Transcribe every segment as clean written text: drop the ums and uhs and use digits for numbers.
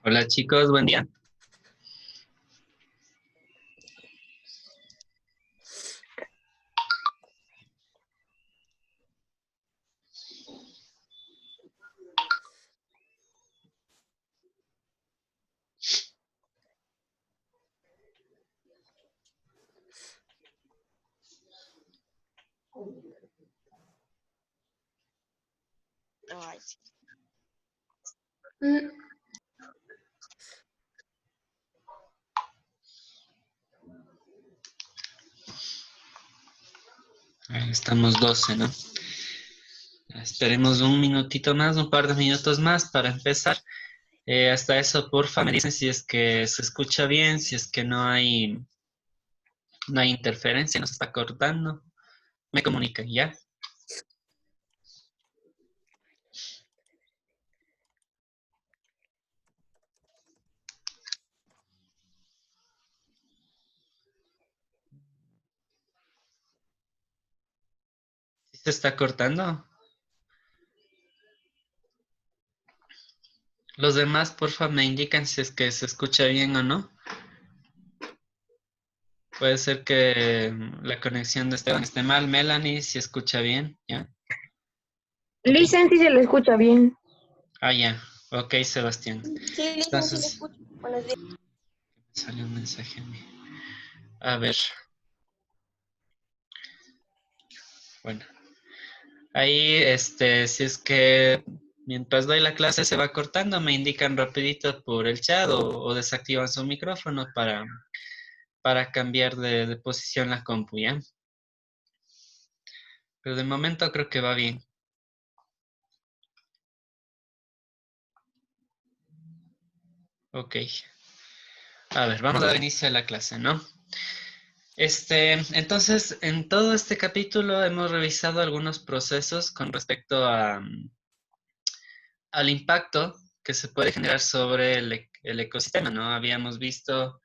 Hola chicos, buen día. Ay, sí. Mm, Ahí estamos 12, ¿no? Esperemos un minutito más, un par de minutos más para empezar. Hasta eso, porfa, me dicen si es que se escucha bien, si es que no hay interferencia, no se está cortando. Me comunican, ¿ya? ¿Sí se está cortando? Los demás, porfa, me indican si es que se escucha bien o no. Puede ser que la conexión de Esteban esté mal. Melanie, si escucha bien, ¿ya? Ok. Licen, se lo escucha bien. Ah, ya. Ok, Sebastián. Sí, Lisa, sí le Entonces, escucho. Buenos días. sale un mensaje a mí. A ver, bueno. Ahí, si es que mientras doy la clase se va cortando, me indican rapidito por el chat o desactivan su micrófono para cambiar de posición la compu, ¿ya? Pero de momento creo que va bien. Ok. A ver, vamos a dar inicio a la clase, ¿no? Entonces, en todo este capítulo hemos revisado algunos procesos con respecto al impacto que se puede generar sobre el ecosistema, ¿no? Habíamos visto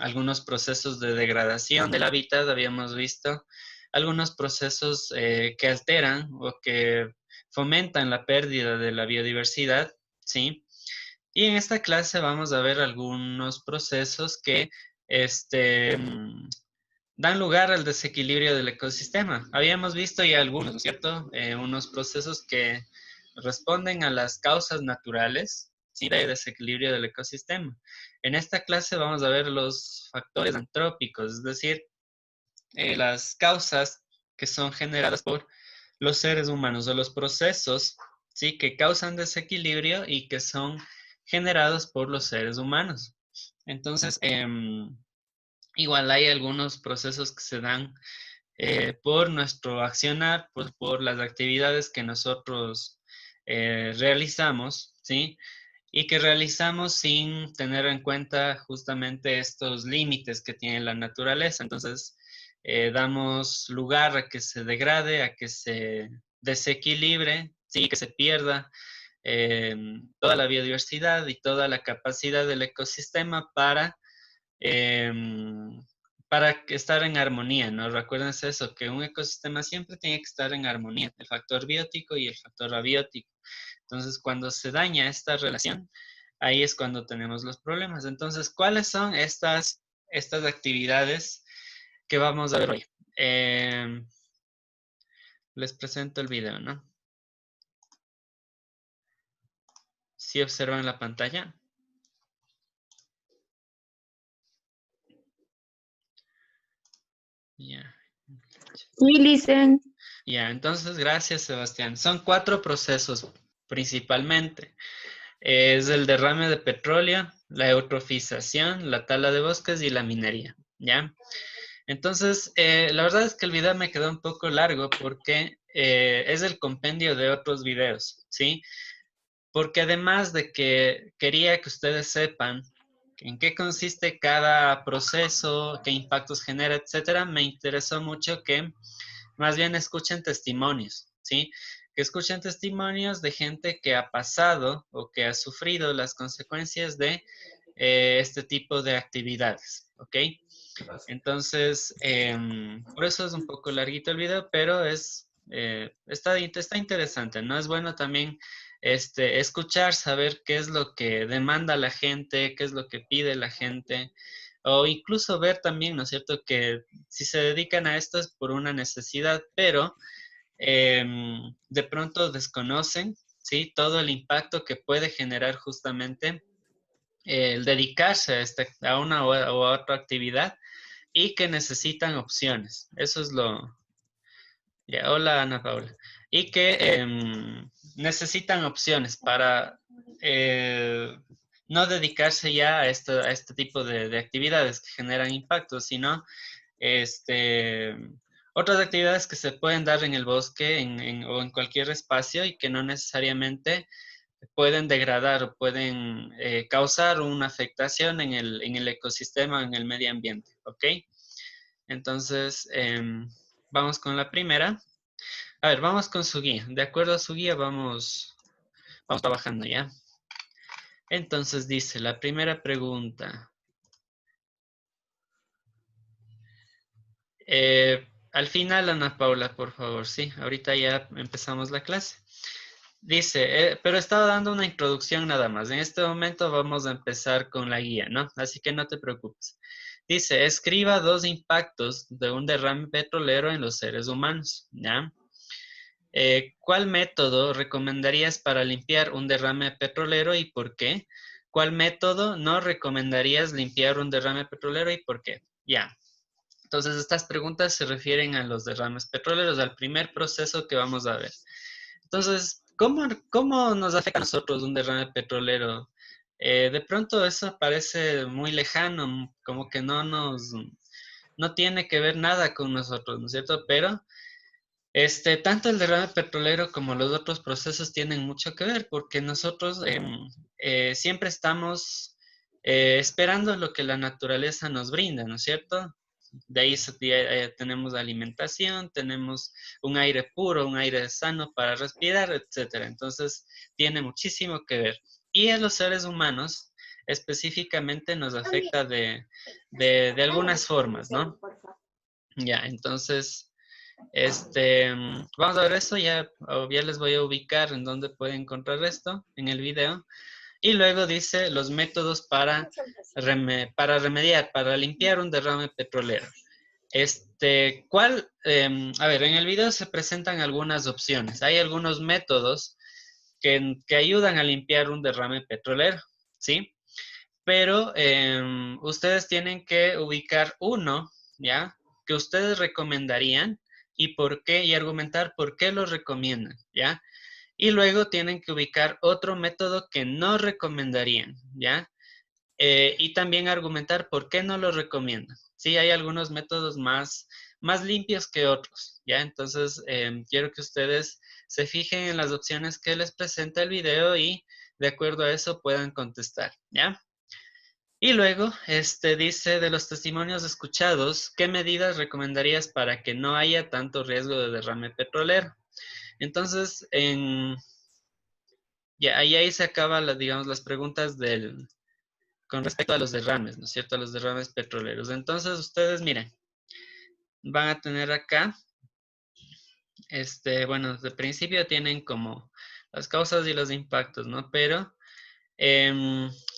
algunos procesos de degradación del hábitat, habíamos visto algunos procesos que alteran o que fomentan la pérdida de la biodiversidad, ¿sí? Y en esta clase vamos a ver algunos procesos que este, mm, dan lugar al desequilibrio del ecosistema. Habíamos visto ya algunos, ¿no es cierto? Unos procesos que responden a las causas naturales, ¿sí? De desequilibrio del ecosistema. En esta clase vamos a ver los factores antrópicos, es decir, las causas que son generadas por los seres humanos o los procesos, ¿sí? Que causan desequilibrio y que son generados por los seres humanos. Entonces, igual hay algunos procesos que se dan por nuestro accionar, por las actividades que nosotros realizamos, ¿sí? Y que realizamos sin tener en cuenta justamente estos límites que tiene la naturaleza. Entonces, damos lugar a que se degrade, a que se desequilibre, ¿sí? Que se pierda eh, toda la biodiversidad y toda la capacidad del ecosistema eh, para estar en armonía, ¿no? Recuérdense eso, que un ecosistema siempre tiene que estar en armonía, el factor biótico y el factor abiótico. Entonces, cuando se daña esta relación, ahí es cuando tenemos los problemas. Entonces, ¿cuáles son estas actividades que vamos a ver hoy? Les presento el video, ¿no? Si observan la pantalla. Ya. Sí, Licen. Ya, entonces, gracias, Sebastián. Son 4 procesos principalmente. Es el derrame de petróleo, la eutrofización, la tala de bosques y la minería, ¿ya? Entonces, la verdad es que el video me quedó un poco largo porque es el compendio de otros videos, ¿sí? Porque además de que quería que ustedes sepan en qué consiste cada proceso, qué impactos genera, etcétera, me interesó mucho que más bien escuchen testimonios, ¿sí? Que escuchen testimonios de gente que ha pasado o que ha sufrido las consecuencias de este tipo de actividades, ¿ok? Entonces, por eso es un poco larguito el video, pero está interesante, ¿no? Es bueno también escuchar, saber qué es lo que demanda la gente, qué es lo que pide la gente, o incluso ver también, ¿no es cierto?, que si se dedican a esto es por una necesidad, pero de pronto desconocen, ¿sí?, todo el impacto que puede generar justamente el dedicarse a una u a otra actividad y que necesitan opciones. Eso es lo... Ya, hola Ana Paula. Y que necesitan opciones para no dedicarse ya a este tipo de actividades que generan impacto, sino este, otras actividades que se pueden dar en el bosque o en cualquier espacio y que no necesariamente pueden degradar o pueden causar una afectación en el ecosistema, en el medio ambiente, ¿ok? Entonces, vamos con la primera. A ver, vamos con su guía. De acuerdo a su guía, vamos trabajando ya. Entonces dice, la primera pregunta. Al final, Ana Paula, por favor, sí. Ahorita ya empezamos la clase. Dice, pero estaba dando una introducción nada más. En este momento vamos a empezar con la guía, ¿no? Así que no te preocupes. Dice, escriba 2 impactos de un derrame petrolero en los seres humanos, ¿ya? ¿Cuál método recomendarías para limpiar un derrame petrolero y por qué? ¿Cuál método no recomendarías limpiar un derrame petrolero y por qué? Ya. Entonces, estas preguntas se refieren a los derrames petroleros, al primer proceso que vamos a ver. Entonces, ¿cómo nos afecta a nosotros un derrame petrolero? De pronto eso parece muy lejano, como que no tiene que ver nada con nosotros, ¿no es cierto? Pero tanto el derrame petrolero como los otros procesos tienen mucho que ver porque nosotros siempre estamos esperando lo que la naturaleza nos brinda, ¿no es cierto? De ahí tenemos alimentación, tenemos un aire puro, un aire sano para respirar, etcétera. Entonces, tiene muchísimo que ver. Y a los seres humanos específicamente nos afecta de algunas formas, ¿no? Ya, entonces... vamos a ver eso, ya les voy a ubicar en dónde pueden encontrar esto en el video. Y luego dice los métodos para remediar, para limpiar un derrame petrolero. A ver, en el video se presentan algunas opciones. Hay algunos métodos que ayudan a limpiar un derrame petrolero, ¿sí? Pero ustedes tienen que ubicar uno, ¿ya? Que ustedes recomendarían y por qué, y argumentar por qué lo recomiendan, ¿ya? Y luego tienen que ubicar otro método que no recomendarían, ¿ya? Y también argumentar por qué no lo recomiendan. Sí, hay algunos métodos más limpios que otros, ¿ya? Entonces, quiero que ustedes se fijen en las opciones que les presenta el video y de acuerdo a eso puedan contestar, ¿ya? Y luego, dice de los testimonios escuchados, ¿qué medidas recomendarías para que no haya tanto riesgo de derrame petrolero? Entonces, ya ahí se acaban digamos, las preguntas con respecto a los derrames, ¿no es cierto? A los derrames petroleros. Entonces, ustedes, miren, van a tener acá, bueno, de principio tienen como las causas y los impactos, ¿no? Pero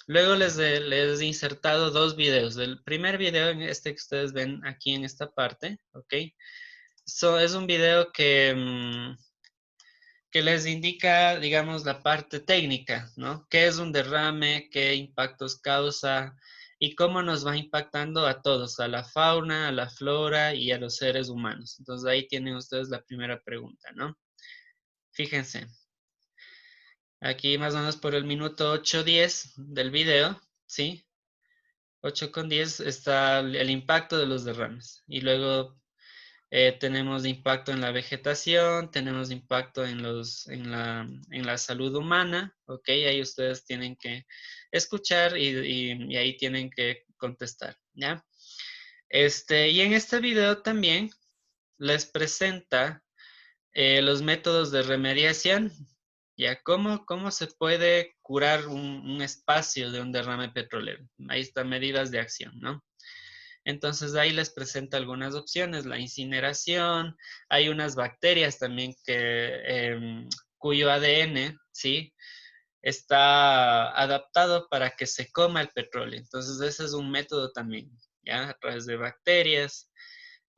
luego les he insertado 2 videos. El primer video, que ustedes ven aquí en esta parte, ¿ok? Es un video que les indica, digamos, la parte técnica, ¿no? ¿Qué es un derrame? ¿Qué impactos causa? Y cómo nos va impactando a todos, a la fauna, a la flora y a los seres humanos. Entonces ahí tienen ustedes la primera pregunta, ¿no? Fíjense. Aquí más o menos por el minuto 8:10 del video, ¿sí? 8:10 está el impacto de los derrames. Y luego tenemos impacto en la vegetación, tenemos impacto en la salud humana, ¿ok? Ahí ustedes tienen que escuchar y ahí tienen que contestar, ¿ya? Y en este video también les presenta los métodos de remediación, ¿ya? ¿Cómo se puede curar un espacio de un derrame petrolero? Ahí están medidas de acción, ¿no? Entonces ahí les presenta algunas opciones, la incineración, hay unas bacterias también que cuyo ADN, ¿sí? Está adaptado para que se coma el petróleo. Entonces, ese es un método también, ¿ya? A través de bacterias.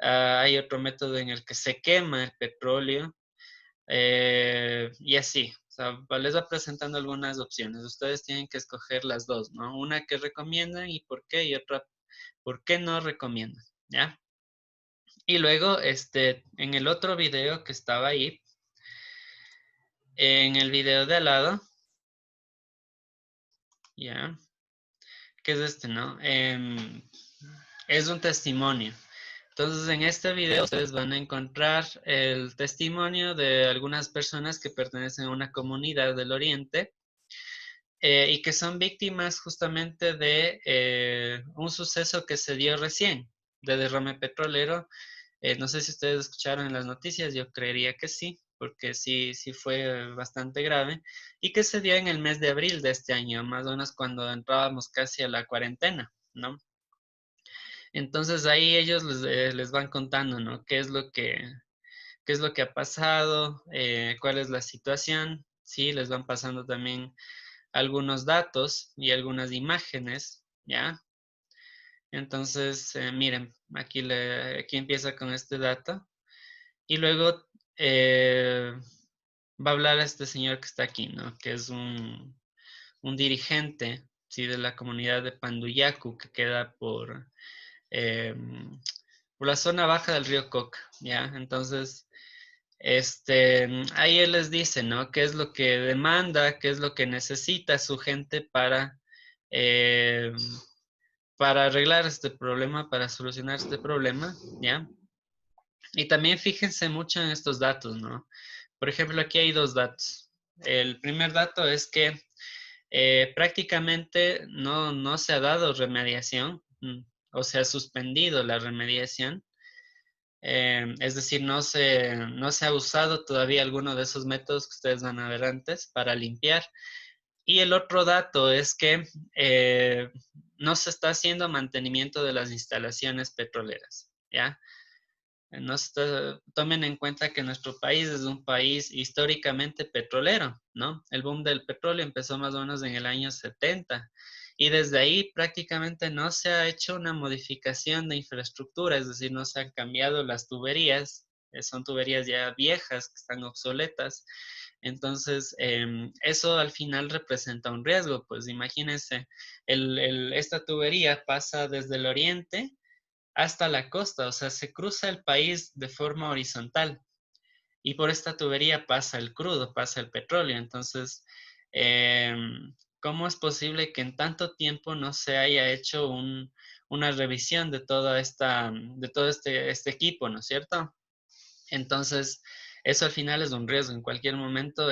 Hay otro método en el que se quema el petróleo y así. O sea, les va presentando algunas opciones. Ustedes tienen que escoger las dos, ¿no? Una que recomiendan y por qué, y otra, por qué no recomiendan, ¿ya? Y luego, en el otro video que estaba ahí, en el video de al lado, ¿ya? ¿Qué es no? Es un testimonio. Entonces, en este video ustedes van a encontrar el testimonio de algunas personas que pertenecen a una comunidad del Oriente y que son víctimas justamente de un suceso que se dio recién, de derrame petrolero. No sé si ustedes escucharon en las noticias, yo creería que sí, porque sí fue bastante grave, y que se dio en el mes de abril de este año, más o menos cuando entrábamos casi a la cuarentena, ¿no? Entonces ahí ellos les van contando, ¿no? Qué es lo que ha pasado, cuál es la situación, sí, les van pasando también algunos datos y algunas imágenes, ¿ya? Entonces, miren, aquí empieza con este dato y luego va a hablar este señor que está aquí, ¿no? Que es un dirigente, ¿sí? De la comunidad de Panduyacu, que queda eh, por la zona baja del río Coca, ¿ya? Entonces, ahí él les dice, ¿no? ¿Qué es lo que demanda, qué es lo que necesita su gente eh, para arreglar este problema, para solucionar este problema, ¿ya? Y también fíjense mucho en estos datos, ¿no? Por ejemplo, aquí hay dos datos. El primer dato es que prácticamente no se ha dado remediación, o se ha suspendido la remediación. Es decir, no se ha usado todavía alguno de esos métodos que ustedes van a ver antes para limpiar. Y el otro dato es que no se está haciendo mantenimiento de las instalaciones petroleras, ¿ya? Tomen en cuenta que nuestro país es un país históricamente petrolero, ¿no? El boom del petróleo empezó más o menos en el año 70 y desde ahí prácticamente no se ha hecho una modificación de infraestructura, es decir, no se han cambiado las tuberías, son tuberías ya viejas que están obsoletas. Entonces, eso al final representa un riesgo, pues imagínense, esta tubería pasa desde el oriente hasta la costa, o sea, se cruza el país de forma horizontal y por esta tubería pasa el crudo, pasa el petróleo. Entonces, eh, ¿cómo es posible que en tanto tiempo no se haya hecho una revisión de de todo este equipo, ¿no es cierto? Entonces, eso al final es un riesgo. En cualquier momento,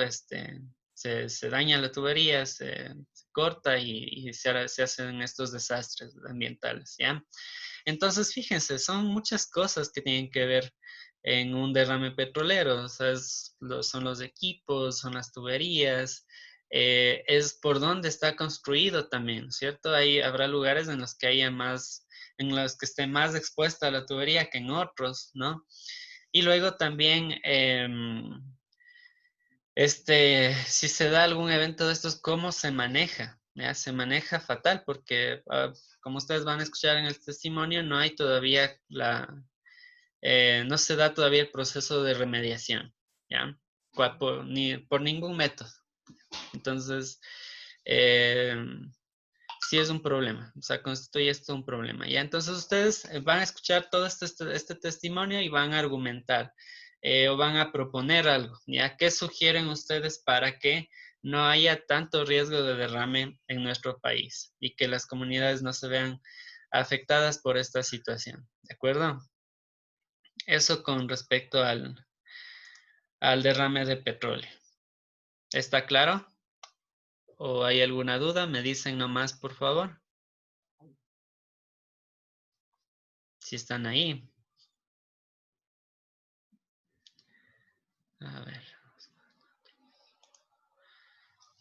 se daña la tubería, se corta y se hacen estos desastres ambientales, ¿ya? Entonces, fíjense, son muchas cosas que tienen que ver en un derrame petrolero. O sea, son los equipos, son las tuberías, es por dónde está construido también, ¿cierto? Ahí habrá lugares en los que haya en los que esté más expuesta la tubería que en otros, ¿no? Y luego también, si se da algún evento de estos, ¿cómo se maneja? ¿Ya? Se maneja fatal porque, como ustedes van a escuchar en el testimonio, no hay todavía no se da todavía el proceso de remediación, ¿ya? Por ningún método. Entonces, eh, sí es un problema, o sea, constituye esto un problema. Ya, entonces ustedes van a escuchar todo este testimonio y van a argumentar o van a proponer algo, ¿ya? ¿Qué sugieren ustedes para que no haya tanto riesgo de derrame en nuestro país y que las comunidades no se vean afectadas por esta situación? ¿De acuerdo? Eso con respecto al derrame de petróleo. ¿Está claro? ¿O hay alguna duda? Me dicen nomás, por favor. Si están ahí. A ver.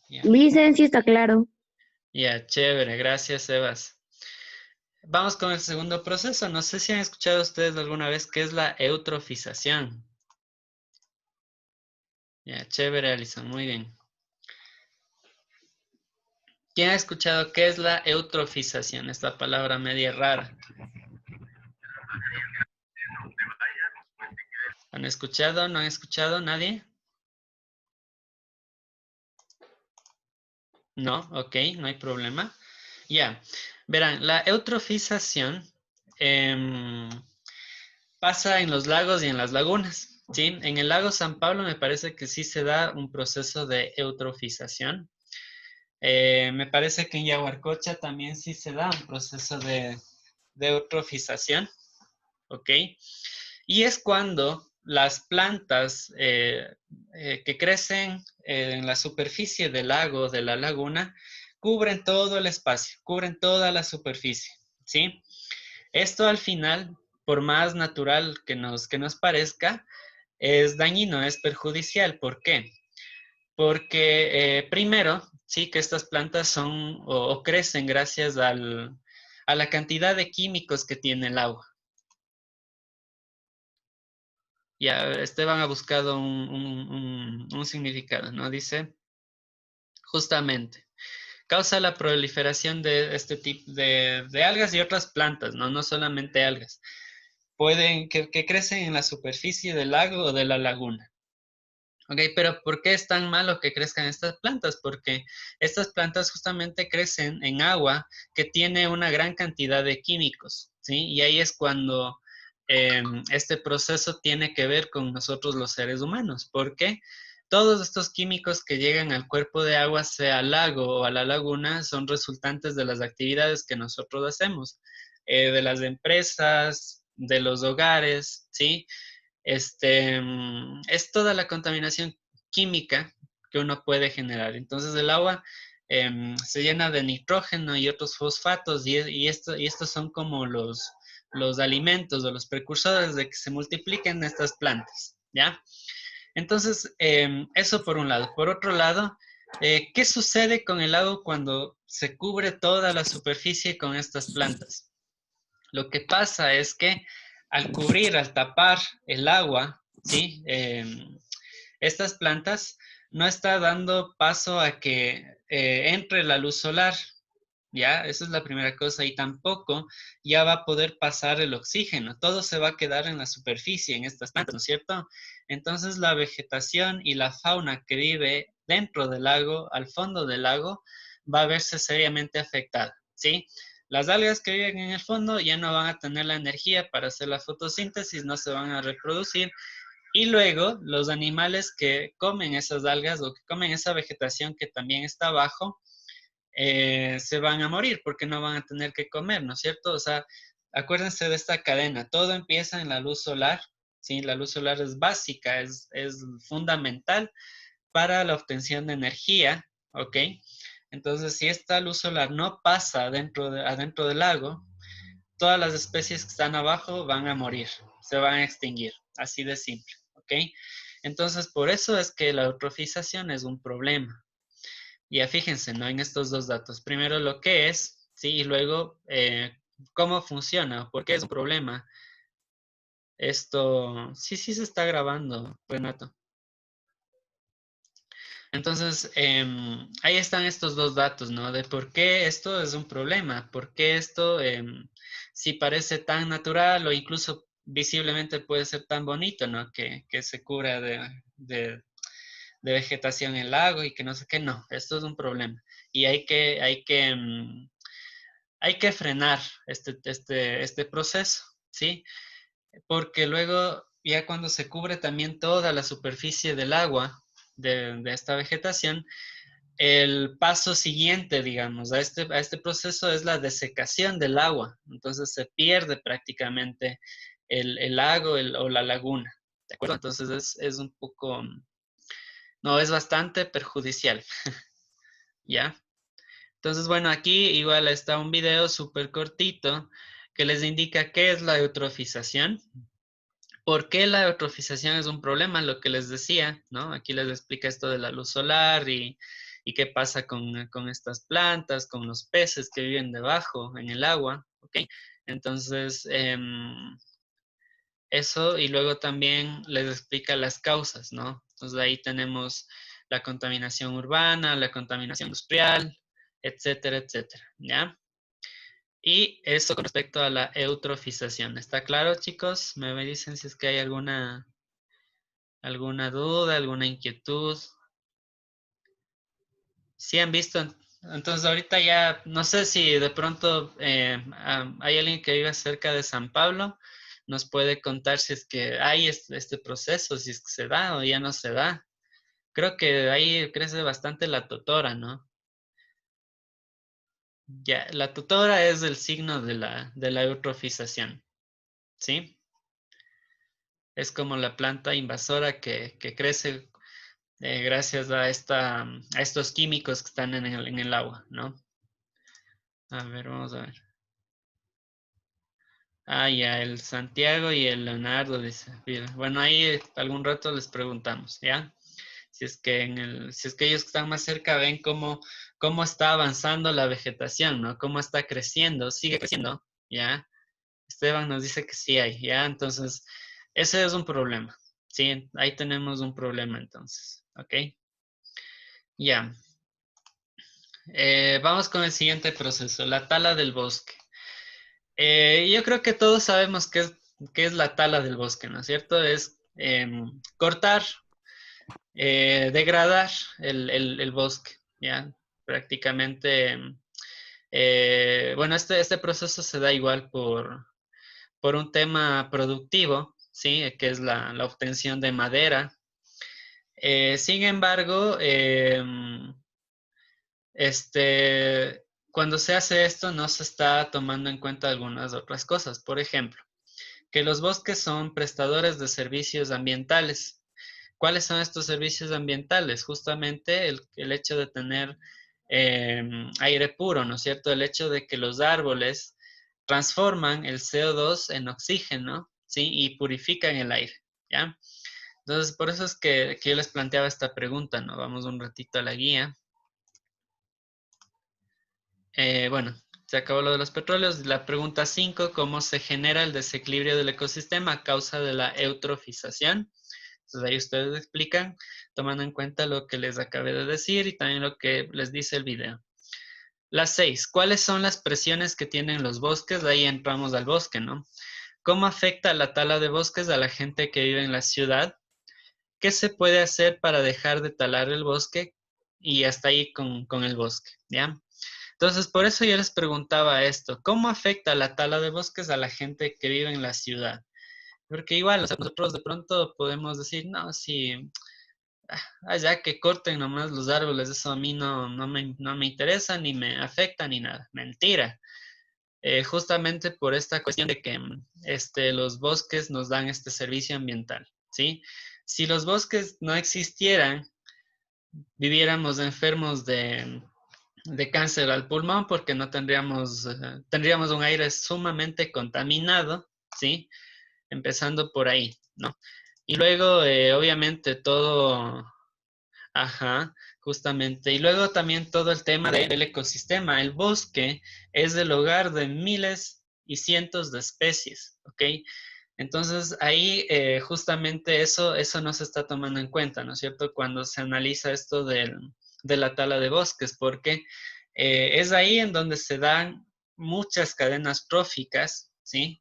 Ya, Dicen sí está claro. ya, chévere. Gracias, Sebas. Vamos con el segundo proceso. No sé si han escuchado ustedes alguna vez qué es la eutrofización. Ya, chévere, Alison, muy bien. ¿Quién ha escuchado qué es la eutrofización? Esta palabra media rara. ¿Han escuchado? ¿No han escuchado? ¿Nadie? No, ok, no hay problema. Ya, verán, la eutrofización pasa en los lagos y en las lagunas, ¿sí? En el lago San Pablo me parece que sí se da un proceso de eutrofización. Me parece que en Yaguarcocha también sí se da un proceso de eutrofización, ¿ok? Y es cuando las plantas que crecen en la superficie del lago, de la laguna, cubren todo el espacio, cubren toda la superficie, ¿sí? Esto al final, por más natural que nos parezca, es dañino, es perjudicial. ¿Por qué? Porque primero, sí que estas plantas son o crecen gracias a la cantidad de químicos que tiene el agua. Ya Esteban ha buscado un significado, ¿no? Dice, justamente, causa la proliferación de este tipo de algas y otras plantas, ¿no? No solamente algas. Pueden, que crecen en la superficie del lago o de la laguna. Ok, pero ¿por qué es tan malo que crezcan estas plantas? Porque estas plantas justamente crecen en agua que tiene una gran cantidad de químicos, ¿sí? Y ahí es cuando este proceso tiene que ver con nosotros los seres humanos, porque todos estos químicos que llegan al cuerpo de agua, sea al lago o a la laguna, son resultantes de las actividades que nosotros hacemos, de las empresas, de los hogares, ¿sí? Es toda la contaminación química que uno puede generar. Entonces el agua se llena de nitrógeno y otros fosfatos y estos son como los alimentos o los precursores de que se multipliquen estas plantas, ¿ya? Entonces, eso por un lado. Por otro lado, ¿qué sucede con el agua cuando se cubre toda la superficie con estas plantas? Lo que pasa es que al cubrir, al tapar el agua, ¿sí? Estas plantas no está dando paso a que entre la luz solar, ¿ya? Esa es la primera cosa. Y tampoco ya va a poder pasar el oxígeno. Todo se va a quedar en la superficie, en estas plantas, ¿no es cierto? Entonces la vegetación y la fauna que vive dentro del lago, al fondo del lago, va a verse seriamente afectada, ¿sí? Las algas que viven en el fondo ya no van a tener la energía para hacer la fotosíntesis, no se van a reproducir y luego los animales que comen esas algas o que comen esa vegetación que también está abajo, se van a morir porque no van a tener que comer, ¿no es cierto? O sea, acuérdense de esta cadena, todo empieza en la luz solar, ¿sí? La luz solar es básica, es fundamental para la obtención de energía, ¿ok? Entonces, si esta luz solar no pasa adentro del lago, todas las especies que están abajo van a morir, se van a extinguir, así de simple, ¿ok? Entonces, por eso es que la eutrofización es un problema. Ya fíjense, ¿no? En estos dos datos. Primero lo que es, ¿sí? Y luego cómo funciona, por qué es un problema. Esto, sí, sí se está grabando, Renato. Entonces, ahí están estos dos datos, ¿no? De por qué esto es un problema, por qué esto, si parece tan natural o incluso visiblemente puede ser tan bonito, ¿no? Que se cubra de vegetación el lago y que no sé qué, no, esto es un problema. Y hay que frenar este proceso, ¿sí? Porque luego, ya cuando se cubre también toda la superficie del agua de esta vegetación, el paso siguiente, digamos, a este proceso es la desecación del agua. Entonces se pierde prácticamente el lago o la laguna. ¿De acuerdo? Entonces es un poco, no, es bastante perjudicial. ¿Ya? Entonces, bueno, aquí igual está un video súper cortito que les indica qué es la eutrofización. ¿Por qué la eutrofización es un problema? Lo que les decía, ¿no? Aquí les explica esto de la luz solar y qué pasa con estas plantas, con los peces que viven debajo en el agua, ¿ok? Entonces, Eso, y luego también les explica las causas, ¿no? Entonces ahí tenemos la contaminación urbana, la contaminación industrial, etcétera, etcétera, ¿ya? Y eso con respecto a la eutrofización. ¿Está claro, chicos? Me dicen si es que hay alguna duda, alguna inquietud. Sí han visto, entonces ahorita ya, no sé si de pronto hay alguien que vive cerca de San Pablo, nos puede contar si es que hay este proceso, si es que se da o ya no se da. Creo que ahí crece bastante la totora, ¿no? Ya, la totora es el signo de la eutrofización, ¿sí? Es como la planta invasora que crece gracias a a estos químicos que están en el agua, ¿no? A ver, vamos a ver. Ah, ya, el Santiago y el Leonardo, dice. Bien, bueno, ahí algún rato les preguntamos, ¿ya? Si es que ellos que están más cerca ven cómo está avanzando la vegetación, ¿no? Cómo está creciendo, sigue creciendo, ¿ya? Esteban nos dice que sí hay, ¿ya? Entonces, ese es un problema, ¿sí? Ahí tenemos un problema entonces, ¿ok? Ya. Vamos con el siguiente proceso, la tala del bosque. Yo creo que todos sabemos qué es la tala del bosque, ¿no es cierto? Es cortar, degradar el bosque, ¿ya? Prácticamente, bueno, este proceso se da igual por un tema productivo, ¿sí? Que es la obtención de madera. Sin embargo, cuando se hace esto no se está tomando en cuenta algunas otras cosas. Por ejemplo, que los bosques son prestadores de servicios ambientales. ¿Cuáles son estos servicios ambientales? Justamente el hecho de tener aire puro, ¿no es cierto? El hecho de que los árboles transforman el CO2 en oxígeno, ¿sí? Y purifican el aire, ¿ya? Entonces, por eso es que yo les planteaba esta pregunta, ¿no? Vamos un ratito a la guía. Bueno, se acabó lo de los petróleos. La pregunta 5, ¿cómo se genera el desequilibrio del ecosistema a causa de la eutrofización? Entonces ahí ustedes explican, tomando en cuenta lo que les acabé de decir y también lo que les dice el video. La 6, ¿cuáles son las presiones que tienen los bosques? De ahí entramos al bosque, ¿no? ¿Cómo afecta la tala de bosques a la gente que vive en la ciudad? ¿Qué se puede hacer para dejar de talar el bosque? Y hasta ahí con el bosque, ¿ya? Entonces, por eso yo les preguntaba esto, ¿cómo afecta la tala de bosques a la gente que vive en la ciudad? Porque igual, o sea, nosotros de pronto podemos decir, no, sí, ya que corten nomás los árboles, eso a mí no me interesa, ni me afecta, ni nada. Mentira. Justamente por esta cuestión de que los bosques nos dan este servicio ambiental, ¿sí? Si los bosques no existieran, viviéramos enfermos de cáncer al pulmón porque no tendríamos un aire sumamente contaminado, ¿sí? Empezando por ahí, ¿no? Y luego, obviamente, ajá, justamente, y luego también todo el tema del ecosistema. El bosque es el hogar de miles y cientos de especies, ¿ok? Entonces ahí justamente eso no se está tomando en cuenta, ¿no es cierto? Cuando se analiza esto de la tala de bosques, porque es ahí en donde se dan muchas cadenas tróficas, ¿sí?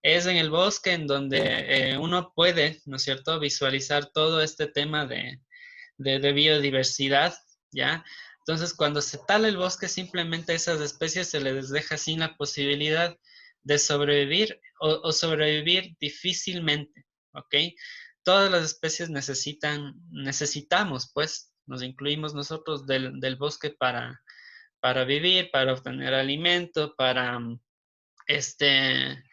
Es en el bosque en donde uno puede, ¿no es cierto?, visualizar todo este tema de biodiversidad, ¿ya? Entonces, cuando se tala el bosque, simplemente a esas especies se les deja sin la posibilidad de sobrevivir o sobrevivir difícilmente, ¿ok? Todas las especies necesitamos, pues, nos incluimos nosotros del bosque para vivir, para obtener alimento, para este,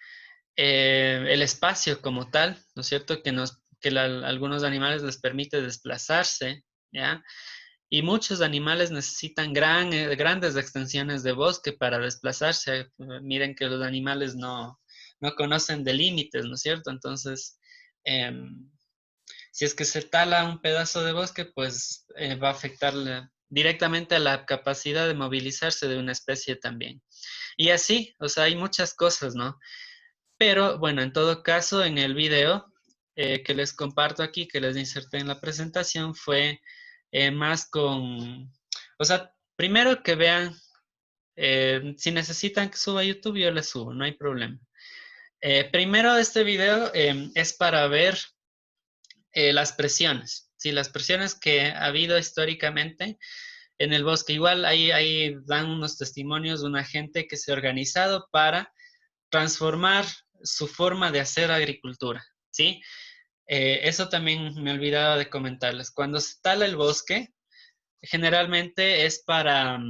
el espacio como tal, ¿no es cierto? Algunos animales les permite desplazarse, ¿ya? Y muchos animales necesitan grandes extensiones de bosque para desplazarse. Miren que los animales no conocen de límites, ¿no es cierto? Entonces, em, si es que se tala un pedazo de bosque, pues va a afectar directamente a la capacidad de movilizarse de una especie también. Y así, o sea, hay muchas cosas, ¿no? Pero bueno, en todo caso, en el video que les comparto aquí, que les inserté en la presentación, fue más con, o sea, primero que vean, si necesitan que suba a YouTube, yo les subo, no hay problema. Primero, este video es para ver las presiones, ¿sí? Las presiones que ha habido históricamente en el bosque. Igual ahí dan unos testimonios de una gente que se ha organizado para transformar su forma de hacer agricultura, ¿sí? Eso también me olvidaba de comentarles. Cuando se tala el bosque, generalmente es para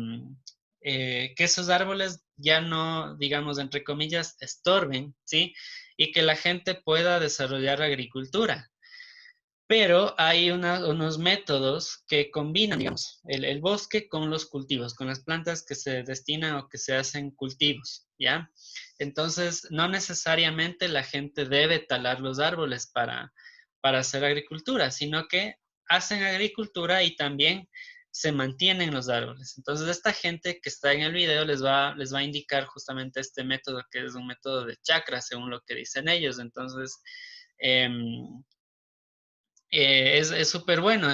que esos árboles ya no, digamos, entre comillas, estorben, ¿sí? Y que la gente pueda desarrollar agricultura. Pero hay unos métodos que combinan, digamos, el bosque con los cultivos, con las plantas que se destinan o que se hacen cultivos, ¿ya? Entonces, no necesariamente la gente debe talar los árboles para hacer agricultura, sino que hacen agricultura y también se mantienen los árboles. Entonces, esta gente que está en el video les va a indicar justamente este método, que es un método de chakra, según lo que dicen ellos. Entonces, es súper bueno,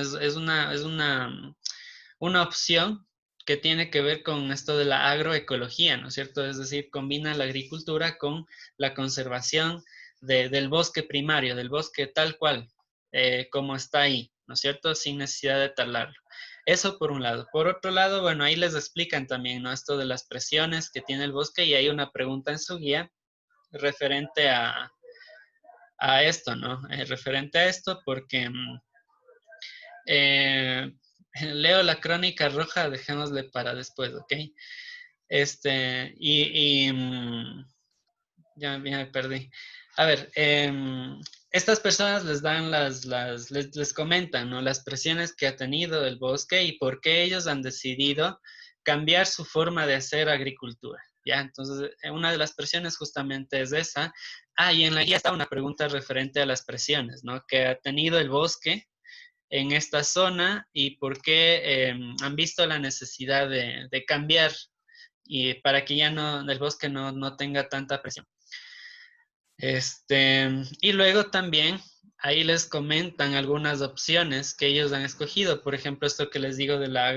una opción que tiene que ver con esto de la agroecología, ¿no es cierto? Es decir, combina la agricultura con la conservación del bosque primario, del bosque tal cual, como está ahí, ¿no es cierto? Sin necesidad de talarlo. Eso por un lado. Por otro lado, bueno, ahí les explican también, ¿no? Esto de las presiones que tiene el bosque y hay una pregunta en su guía referente a esto, ¿no? Referente a esto porque eh, leo la crónica roja, dejémosle para después, ¿ok? Ya me perdí. A ver, estas personas les dan les comentan, ¿no? Las presiones que ha tenido el bosque y por qué ellos han decidido cambiar su forma de hacer agricultura, ¿ya? Entonces, una de las presiones justamente es esa. Ah, y en la guía está una pregunta referente a las presiones, ¿no? Que ha tenido el bosque en esta zona y por qué han visto la necesidad de cambiar y para que ya no, el bosque no tenga tanta presión. Y luego también ahí les comentan algunas opciones que ellos han escogido. Por ejemplo, esto que les digo de la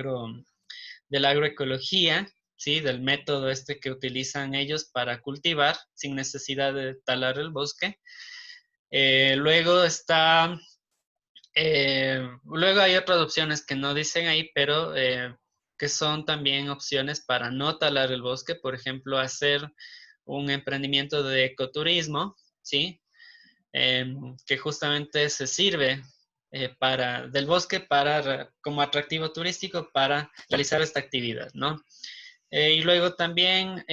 agroecología, ¿sí? Del método este que utilizan ellos para cultivar sin necesidad de talar el bosque. Luego está luego hay otras opciones que no dicen ahí, pero que son también opciones para no talar el bosque, por ejemplo, hacer un emprendimiento de ecoturismo, ¿sí? Que justamente se sirve del bosque como atractivo turístico para realizar esta actividad, ¿no? Y luego también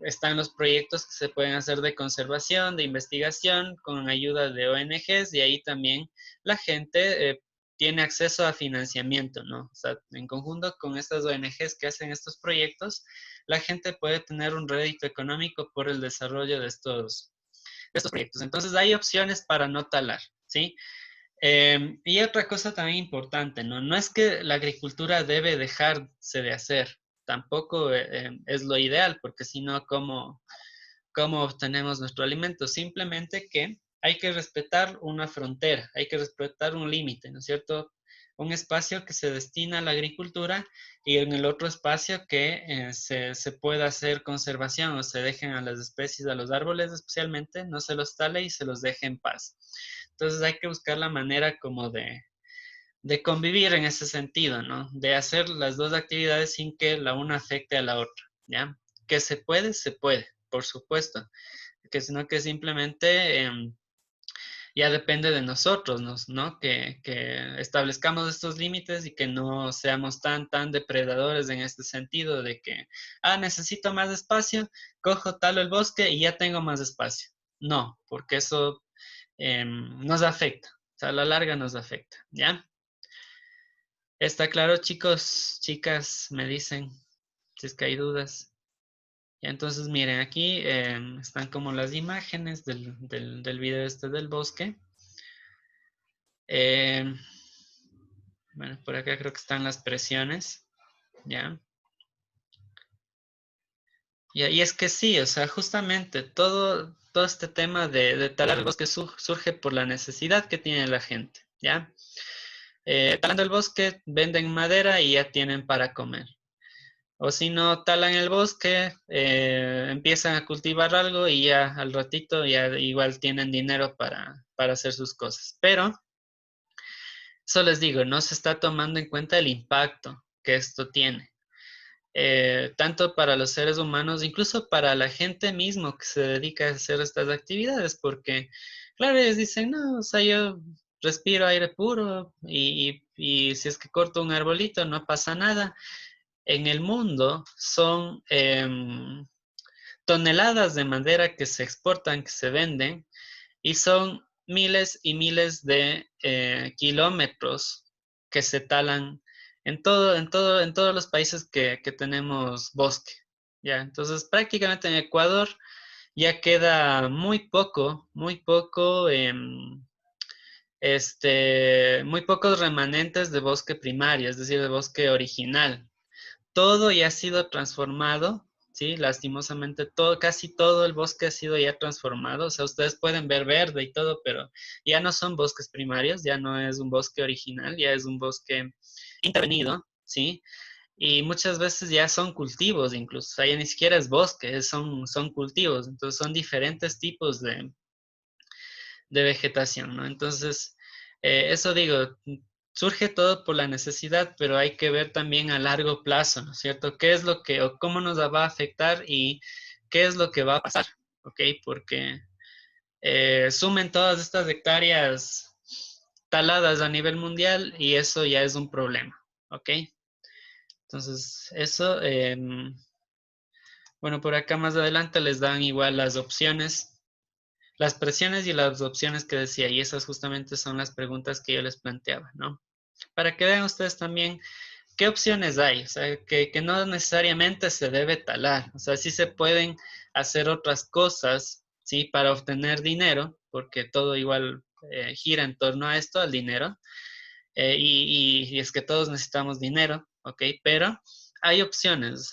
están los proyectos que se pueden hacer de conservación, de investigación, con ayuda de ONGs, y ahí también la gente tiene acceso a financiamiento, ¿no? O sea, en conjunto con estas ONGs que hacen estos proyectos, la gente puede tener un rédito económico por el desarrollo de estos proyectos. Entonces, hay opciones para no talar, ¿sí? Y otra cosa también importante, ¿no? No es que la agricultura debe dejarse de hacer, tampoco es lo ideal, porque si no, ¿cómo obtenemos nuestro alimento? Simplemente que hay que respetar una frontera, hay que respetar un límite, ¿no es cierto? Un espacio que se destina a la agricultura y en el otro espacio que se pueda hacer conservación o se dejen a las especies, a los árboles especialmente, no se los tale y se los deje en paz. Entonces hay que buscar la manera como de convivir en ese sentido, ¿no? De hacer las dos actividades sin que la una afecte a la otra, ¿ya? Que se puede, por supuesto, que sino que simplemente ya depende de nosotros, ¿no? Que establezcamos estos límites y que no seamos tan depredadores en este sentido de que, necesito más espacio, cojo, talo el bosque y ya tengo más espacio. No, porque eso nos afecta, o sea, a la larga nos afecta, ¿ya? ¿Está claro, chicos, chicas? Me dicen si es que hay dudas. Y entonces, miren, aquí están como las imágenes del video este del bosque. Eh, bueno, por acá creo que están las presiones, ¿ya? Y es que sí, o sea, justamente todo, todo este tema de talar el bosque surge por la necesidad que tiene la gente, ¿ya? Talando el bosque, venden madera y ya tienen para comer. O si no, talan el bosque, empiezan a cultivar algo y ya al ratito ya igual tienen dinero para hacer sus cosas. Pero, eso les digo, no se está tomando en cuenta el impacto que esto tiene. Tanto para los seres humanos, incluso para la gente mismo que se dedica a hacer estas actividades, porque, claro, ellos dicen, no, o sea, yo respiro aire puro y si es que corto un arbolito no pasa nada. En el mundo son toneladas de madera que se exportan, que se venden, y son miles y miles de kilómetros que se talan en todos los países que tenemos bosque. ¿Ya? Entonces, prácticamente en Ecuador ya queda muy poco, muy pocos remanentes de bosque primario, es decir, de bosque original. Todo ya ha sido transformado, ¿sí? Lastimosamente, todo, casi todo el bosque ha sido ya transformado. O sea, ustedes pueden ver verde y todo, pero ya no son bosques primarios, ya no es un bosque original, ya es un bosque intervenido, ¿sí? Y muchas veces ya son cultivos incluso, o sea, ya ni siquiera es bosque, son cultivos. Entonces son diferentes tipos de vegetación, ¿no? Entonces, eso digo, surge todo por la necesidad, pero hay que ver también a largo plazo, ¿no es cierto? ¿Qué es lo que, o cómo nos va a afectar y qué es lo que va a pasar? ¿Ok? Porque sumen todas estas hectáreas taladas a nivel mundial y eso ya es un problema, ¿ok? Entonces, eso, bueno, por acá más adelante les dan igual las opciones, las presiones y las opciones que decía, y esas justamente son las preguntas que yo les planteaba, ¿no? Para que vean ustedes también qué opciones hay, o sea, que no necesariamente se debe talar, o sea, sí se pueden hacer otras cosas, ¿sí? Para obtener dinero, porque todo igual gira en torno a esto, al dinero, y es que todos necesitamos dinero, ¿ok? Pero hay opciones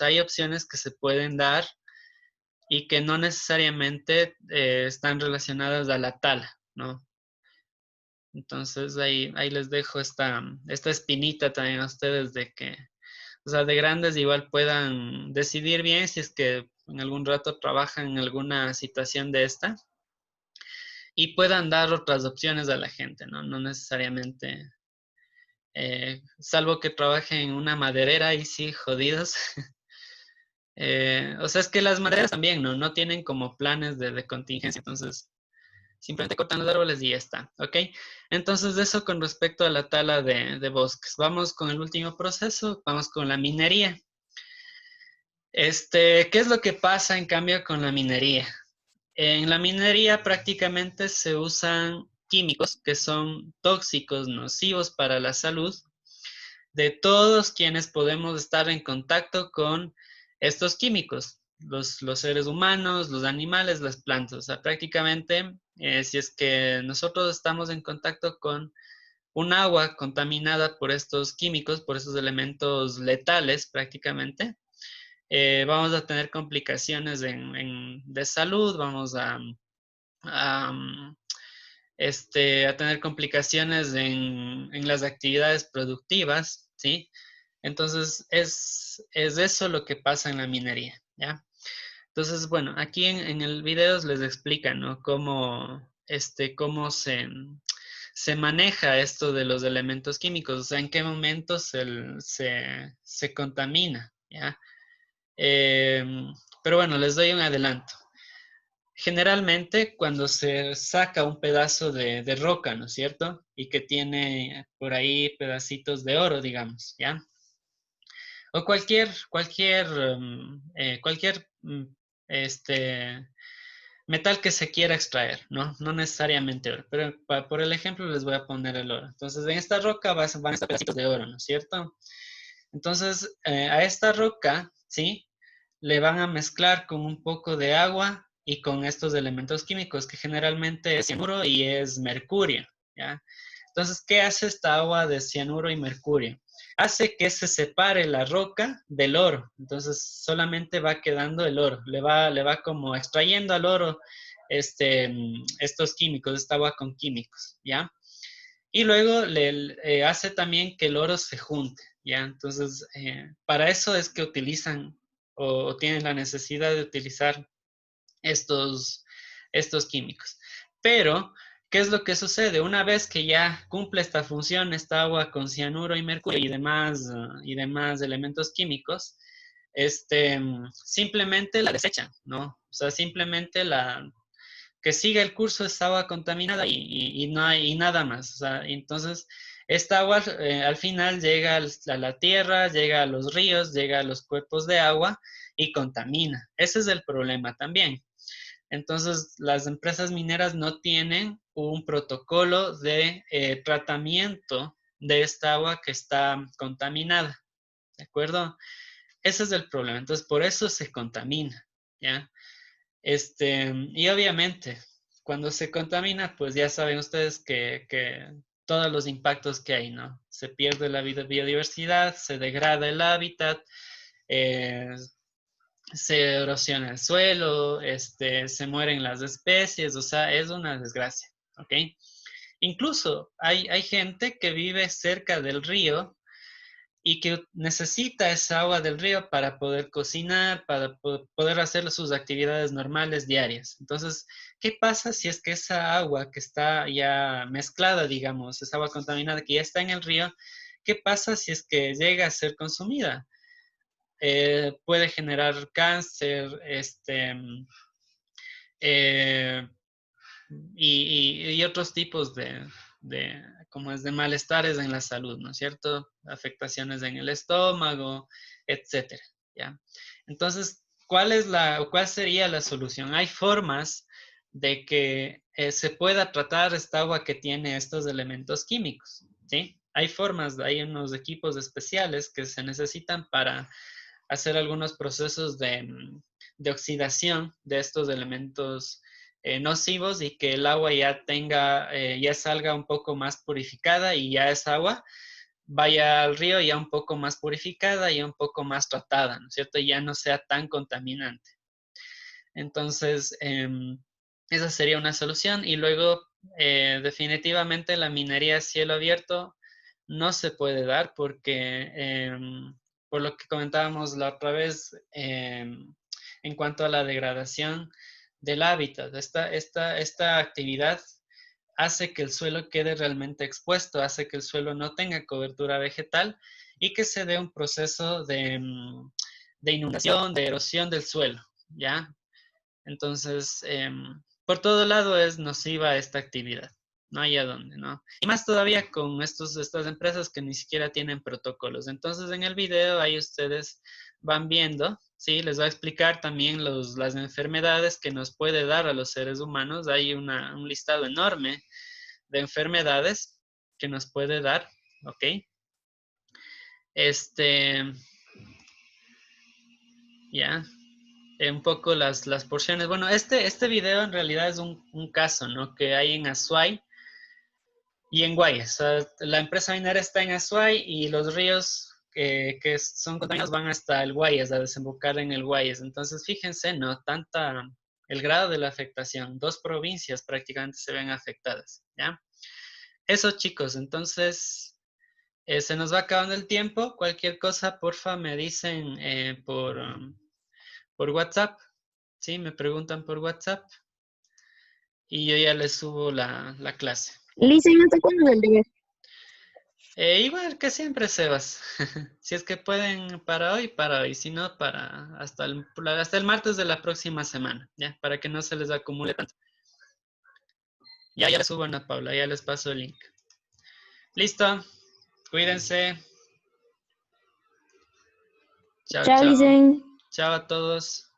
que se pueden dar y que no necesariamente están relacionadas a la tala, ¿no? Entonces ahí les dejo esta espinita también a ustedes de que, o sea, de grandes igual puedan decidir bien si es que en algún rato trabajan en alguna situación de esta y puedan dar otras opciones a la gente, ¿no? No necesariamente, salvo que trabajen en una maderera y sí, jodidos. O sea, es que las maderas también, ¿no? No tienen como planes de contingencia, entonces simplemente cortan los árboles y ya está, ¿ok? Entonces, eso con respecto a la tala de bosques. Vamos con el último proceso, vamos con la minería. ¿Qué es lo que pasa en cambio con la minería? En la minería prácticamente se usan químicos que son tóxicos, nocivos para la salud de todos quienes podemos estar en contacto con estos químicos, los seres humanos, los animales, las plantas. O sea, prácticamente, si es que nosotros estamos en contacto con un agua contaminada por estos químicos, por estos elementos letales prácticamente, vamos a tener complicaciones de salud, vamos a, a tener complicaciones en las actividades productivas, ¿sí? Entonces, es eso lo que pasa en la minería, ¿ya? Entonces, bueno, aquí en el video les explican, ¿no? Cómo se maneja esto de los elementos químicos, o sea, en qué momentos se contamina, ¿ya? Pero bueno, les doy un adelanto. Generalmente cuando se saca un pedazo de roca, ¿no es cierto? Y que tiene por ahí pedacitos de oro, digamos, ¿ya? O cualquier metal que se quiera extraer, ¿no? No necesariamente oro, pero por el ejemplo les voy a poner el oro. Entonces, en esta roca van a estar pedacitos de oro, ¿no es cierto? Entonces, a esta roca, ¿sí? Le van a mezclar con un poco de agua y con estos elementos químicos, que generalmente es cianuro y es mercurio, ¿ya? Entonces, ¿qué hace esta agua de cianuro y mercurio? Hace que se separe la roca del oro. Entonces, solamente va quedando el oro. Le va como extrayendo al oro estos químicos, esta agua con químicos, ¿ya? Y luego hace también que el oro se junte, ¿ya? Entonces, para eso es que utilizan o tienen la necesidad de utilizar estos químicos. Pero, ¿qué es lo que sucede? Una vez que ya cumple esta función, esta agua con cianuro y mercurio y demás elementos químicos, simplemente la desechan, ¿no? O sea, simplemente que siga el curso de esta agua contaminada y no hay nada más. O sea, entonces, esta agua al final llega a la tierra, llega a los ríos, llega a los cuerpos de agua y contamina. Ese es el problema también. Entonces, las empresas mineras no tienen un protocolo de tratamiento de esta agua que está contaminada, ¿de acuerdo? Ese es el problema. Entonces, por eso se contamina, ¿ya? Y obviamente, cuando se contamina, pues ya saben ustedes que todos los impactos que hay, ¿no? Se pierde la biodiversidad, se degrada el hábitat, eh, se erosiona el suelo, se mueren las especies, o sea, es una desgracia, ¿ok? Incluso hay gente que vive cerca del río y que necesita esa agua del río para poder cocinar, para poder hacer sus actividades normales diarias. Entonces, ¿qué pasa si es que esa agua que está ya mezclada, digamos, esa agua contaminada que ya está en el río, qué pasa si es que llega a ser consumida? Puede generar cáncer, eh, y otros tipos como es de malestares en la salud, ¿no es cierto? Afectaciones en el estómago, etcétera, ¿ya? Entonces, ¿cuál sería la solución? Hay formas de que se pueda tratar esta agua que tiene estos elementos químicos, ¿sí? Hay formas, hay unos equipos especiales que se necesitan para hacer algunos procesos de oxidación de estos elementos nocivos y que el agua ya salga un poco más purificada y ya esa agua vaya al río ya un poco más purificada y un poco más tratada, ¿no es cierto? Y ya no sea tan contaminante. Entonces, esa sería una solución. Y luego, definitivamente, la minería a cielo abierto no se puede dar porque, por lo que comentábamos la otra vez, en cuanto a la degradación del hábitat, esta actividad hace que el suelo quede realmente expuesto, hace que el suelo no tenga cobertura vegetal y que se dé un proceso de inundación, de erosión del suelo, ¿ya? Entonces, por todo lado es nociva esta actividad. No hay a dónde, ¿no? Y más todavía con estas empresas que ni siquiera tienen protocolos. Entonces, en el video ahí ustedes van viendo, ¿sí? Les voy a explicar también las enfermedades que nos puede dar a los seres humanos. Hay un listado enorme de enfermedades que nos puede dar, ¿ok? Ya. Un poco las porciones. Bueno, este video en realidad es un caso, ¿no? Que hay en Azuay y en Guayas. O sea, la empresa minera está en Azuay y los ríos que son contaminados van hasta el Guayas, a desembocar en el Guayas. Entonces, fíjense, ¿no? El grado de la afectación. 2 provincias prácticamente se ven afectadas, ¿ya? Eso, chicos. Entonces, se nos va acabando el tiempo. Cualquier cosa, porfa, me dicen por WhatsApp. Sí, me preguntan por WhatsApp y yo ya les subo la clase. Licen, ¿hasta cuándo es el deber? Igual que siempre, Sebas. Si es que pueden para hoy, para hoy. Si no, hasta el martes de la próxima semana, ¿ya? Para que no se les acumule tanto. Ya les subo, Ana Paula, ya les paso el link. Listo. Cuídense. Chao, Chao, chao. Licen. Chao a todos.